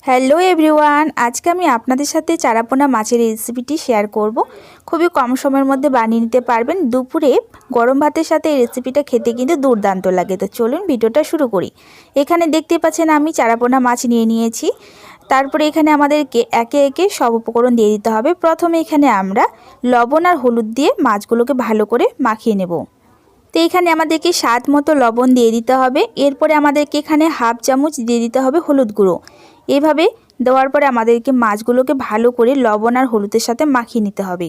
Hello everyone, আজকে আমি আপনাদের সাথে চারাপোনা মাছের রেসিপিটি শেয়ার করব। খুবই কম সময়ের মধ্যে বানিয়ে নিতে পারবেন। দুপুরে গরম ভাতের সাথে এই রেসিপিটা খেতে কিন্তু দুর্দান্ত লাগে। তো চলুন ভিডিওটা শুরু করি। এখানে দেখতে পাচ্ছেন আমি চারাপোনা মাছ নিয়ে নিয়েছি। তারপরে এখানে আমাদেরকে একে একে সব উপকরণ দিয়ে দিতে হবে। প্রথমে এখানে আমরা লবণ আর হলুদ দিয়ে মাছগুলোকে ভালো করে মাখিয়ে নেব। তো এখানে আমাদেরকে স্বাদ মতো লবণ দিয়ে দিতে হবে। এরপরে আমাদেরকে এখানে হাফ চামচ দিয়ে দিতে হবে হলুদ গুঁড়ো। এইভাবে দেওয়ার পরে আমাদেরকে মাছগুলোকে ভালো করে লবণ আর হলুদের সাথে মাখিয়ে নিতে হবে।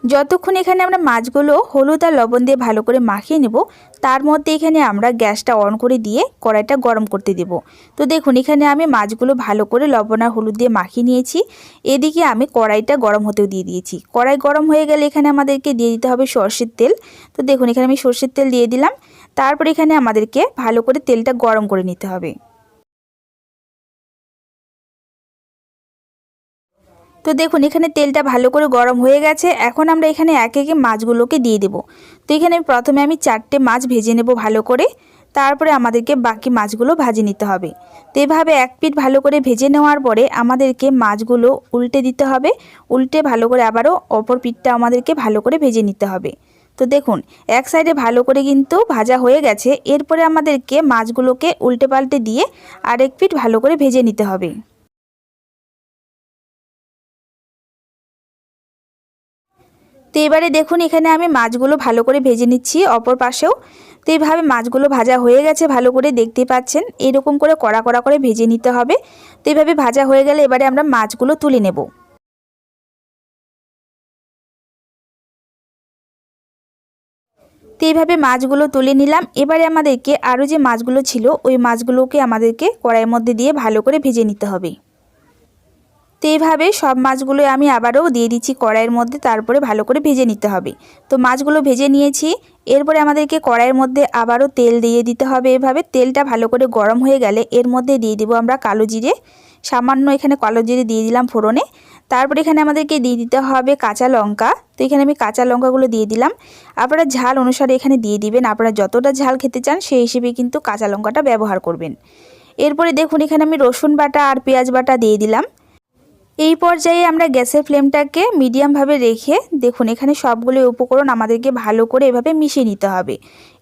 যতক্ষণ এখানে আমরা মাছগুলো হলুদ আর লবণ দিয়ে ভালো করে মাখিয়ে নেব, তার মধ্যে এখানে আমরা গ্যাসটা অন করে দিয়ে কড়াইটা গরম করতে দেব। তো দেখুন এখানে আমি মাছগুলো ভালো করে লবণ আর হলুদ দিয়ে মাখিয়ে নিয়েছি। এদিকে আমি কড়াইটা গরম হতেও দিয়ে দিয়েছি। কড়াই গরম হয়ে গেলে এখানে আমাদেরকে দিয়ে দিতে হবে সরষের তেল। তো দেখুন এখানে আমি সরষের তেল দিয়ে দিলাম। তারপর এখানে আমাদেরকে ভালো করে তেলটা গরম করে নিতে হবে। তো দেখুন এখানে তেলটা ভালো করে গরম হয়ে গেছে। এখন আমরা এখানে একে একে মাছগুলোকে দিয়ে দেব। তো এখানে প্রথমে আমি 4টে মাছ ভেজে নেব ভালো করে। তারপরে আমাদেরকে বাকি মাছগুলো ভাজে নিতে হবে। তো এভাবে এক পিঠ ভালো করে ভেজে নেওয়ার পরে আমাদেরকে মাছগুলো উল্টে দিতে হবে। উল্টে ভালো করে আবারও অপর পিঠটা আমাদেরকে ভালো করে ভেজে নিতে হবে। তো দেখুন এক সাইডে ভালো করে কিন্তু ভাজা হয়ে গেছে। এরপরে আমাদেরকে মাছগুলোকে উল্টে পাল্টে দিয়ে আরেক পিঠ ভালো করে ভেজে নিতে হবে। তো এবারে দেখুন এখানে আমি মাছগুলো ভালো করে ভেজে নিচ্ছি অপর পাশেও। তো এইভাবে মাছগুলো ভাজা হয়ে গেছে ভালো করে, দেখতে পাচ্ছেন এরকম করে কড়া কড়া করে ভেজে নিতে হবে। তো এইভাবে ভাজা হয়ে গেলে এবারে আমরা মাছগুলো তুলে নেব। তো এইভাবে মাছগুলো তুলে নিলাম। এবারে আমাদেরকে আরও যে মাছগুলো ছিল ওই মাছগুলোকে আমাদেরকে কড়াইয়ের মধ্যে দিয়ে ভালো করে ভেজে নিতে হবে। তো এইভাবে সব মাছগুলো আমি আবারও দিয়ে দিচ্ছি কড়াইয়ের মধ্যে, তারপরে ভালো করে ভেজে নিতে হবে। তো মাছগুলো ভেজে নিয়েছি। এরপরে আমাদেরকে কড়াইয়ের মধ্যে আবারও তেল দিয়ে দিতে হবে। এভাবে তেলটা ভালো করে গরম হয়ে গেলে এর মধ্যে দিয়ে দিব আমরা কালো জিরে। সামান্য এখানে কালো জিরে দিয়ে দিলাম ফোড়নে। তারপরে এখানে আমাদেরকে দিয়ে দিতে হবে কাঁচা লঙ্কা। তো এখানে আমি কাঁচা লঙ্কাগুলো দিয়ে দিলাম। আপনারা ঝাল অনুসারে এখানে দিয়ে দিবেন। আপনারা যতটা ঝাল খেতে চান সেই হিসেবে কিন্তু কাঁচা লঙ্কাটা ব্যবহার করবেন। এরপরে দেখুন এখানে আমি রসুন বাটা আর পেঁয়াজ বাটা দিয়ে দিলাম। এই পর্যায়ে আমরা গ্যাসের ফ্লেমটাকে মিডিয়ামভাবে রেখে দেখুন এখানে সবগুলো উপকরণ আমাদেরকে ভালো করে এভাবে মিশিয়ে নিতে হবে।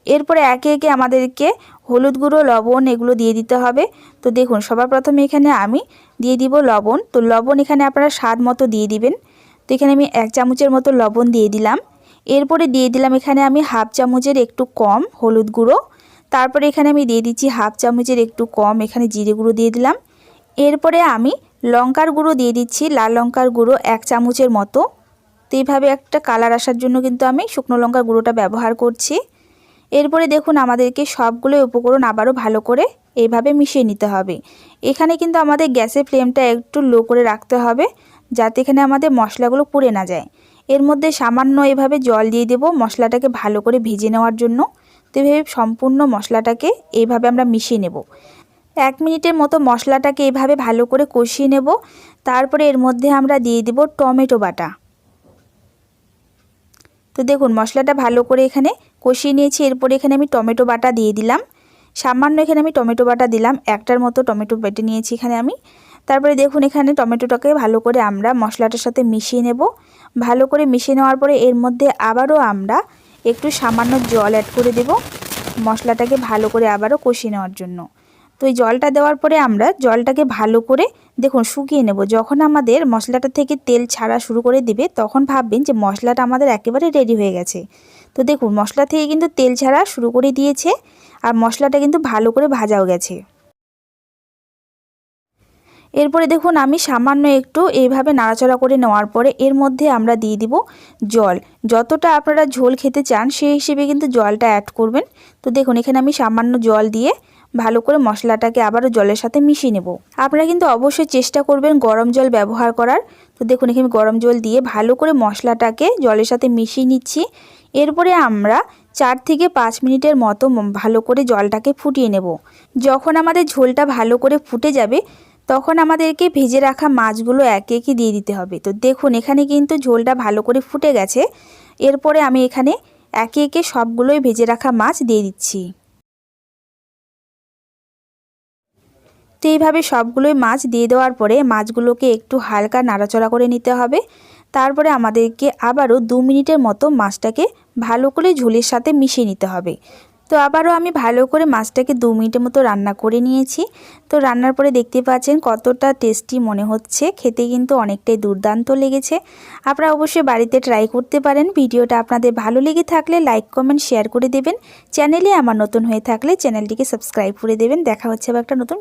এরপরে একে একে আমাদেরকে হলুদ গুঁড়ো লবণ এগুলো দিয়ে দিতে হবে। তো দেখুন সবার প্রথমে এখানে আমি দিয়ে দিব লবণ। তো লবণ এখানে আপনারা স্বাদ মতো দিয়ে দিবেন। তো এখানে আমি 1 চামচের মতো লবণ দিয়ে দিলাম। এরপরে দিয়ে দিলাম এখানে আমি হাফ চামচের একটু কম হলুদ গুঁড়ো। তারপরে এখানে আমি দিয়ে দিচ্ছি হাফ চামচের একটু কম এখানে জিরে গুঁড়ো দিয়ে দিলাম। এরপরে আমি লঙ্কার গুঁড়ো দিয়ে দিচ্ছি, লাল লঙ্কার গুঁড়ো 1 চামচের মতো। তো এইভাবে একটা কালার আসার জন্য কিন্তু আমি শুকনো লঙ্কার গুঁড়োটা ব্যবহার করছি। এরপরে দেখুন আমাদেরকে সবগুলো উপকরণ আবারও ভালো করে এইভাবে মিশিয়ে নিতে হবে। এখানে কিন্তু আমাদের গ্যাসের ফ্লেমটা একটু লো করে রাখতে হবে, যাতে এখানে আমাদের মশলাগুলো পুড়ে না যায়। এর মধ্যে সামান্য এভাবে জল দিয়ে দেব মশলাটাকে ভালো করে ভেজে নেওয়ার জন্য। তো এইভাবে সম্পূর্ণ মশলাটাকে এইভাবে আমরা মিশিয়ে নেব। 1 মিনিটের মতো মশলাটাকে এভাবে ভালো করে কষিয়ে নেব। তারপরে এর মধ্যে আমরা দিয়ে দেব টমেটো বাটা। তো দেখুন মশলাটা ভালো করে এখানে কষিয়ে নিয়েছি। এরপরে এখানে আমি টমেটো বাটা দিয়ে দিলাম। সামান্য এখানে আমি টমেটো বাটা দিলাম, একটার মতো টমেটো বেটে নিয়েছি এখানে আমি। তারপরে দেখুন এখানে টমেটোটাকে ভালো করে আমরা মশলাটার সাথে মিশিয়ে নেব। ভালো করে মিশিয়ে নেওয়ার পরে এর মধ্যে আবারও আমরা একটু সামান্য জল অ্যাড করে দেব মশলাটাকে ভালো করে আবারও কষিয়ে নেওয়ার জন্য। তো এই জলটা দেওয়ার পরে আমরা জলটাকে ভালো করে দেখুন শুকিয়ে নেব। যখন আমাদের মশলাটা থেকে তেল ছাড়া শুরু করে দিবে তখন ভাববেন যে মশলাটা আমাদের একেবারে রেডি হয়ে গেছে। তো দেখুন মশলা থেকে কিন্তু তেল ছাড়া শুরু করে দিয়েছে আর মশলাটা কিন্তু ভালো করে ভাজাও গেছে। এরপরে দেখুন আমি সামান্য একটু এইভাবে নাড়াচাড়া করে নেওয়ার পরে এর মধ্যে আমরা দিয়ে দিব জল। যতটা আপনারা ঝোল খেতে চান সেই হিসেবে কিন্তু জলটা অ্যাড করবেন। তো দেখুন এখানে আমি সামান্য জল দিয়ে ভালো করে মশলাটাকে আবারও জলের সাথে মিশিয়ে নেব। আপনারা কিন্তু অবশ্যই চেষ্টা করবেন গরম জল ব্যবহার করার। তো দেখুন এখানে গরম জল দিয়ে ভালো করে মশলাটাকে জলের সাথে মিশিয়ে নিচ্ছি। এরপরে আমরা 4 থেকে 5 মিনিটের মতো ভালো করে জলটাকে ফুটিয়ে নেব। যখন আমাদের ঝোলটা ভালো করে ফুটে যাবে তখন আমাদেরকে ভেজে রাখা মাছগুলো একে একে দিয়ে দিতে হবে। তো দেখুন এখানে কিন্তু ঝোলটা ভালো করে ফুটে গেছে। এরপরে আমি এখানে একে একে সবগুলোই ভেজে রাখা মাছ দিয়ে দিচ্ছি। তো এইভাবে সবগুলোই মাছ দিয়ে দেওয়ার পরে মাছগুলোকে একটু হালকা নাড়াচাড়া করে নিতে হবে। তারপরে আমাদেরকে আবারও 2 মিনিটের মতো মাছটাকে ভালো করে ঝোলের সাথে মিশিয়ে নিতে হবে। তো আবারও আমি ভালো করে মাছটাকে 2 মিনিটের মতো রান্না করে নিয়েছি। তো রান্নার পরে দেখতে পাচ্ছেন কতটা টেস্টি মনে হচ্ছে, খেতে কিন্তু অনেকটাই দুর্দান্ত লেগেছে। আপনারা অবশ্যই বাড়িতে ট্রাই করতে পারেন। ভিডিওটা আপনাদের ভালো লেগে থাকলে লাইক কমেন্ট শেয়ার করে দেবেন। চ্যানেলে আমার নতুন হয়ে থাকলে চ্যানেলটিকে সাবস্ক্রাইব করে দেবেন। দেখা হচ্ছে আবার একটা নতুন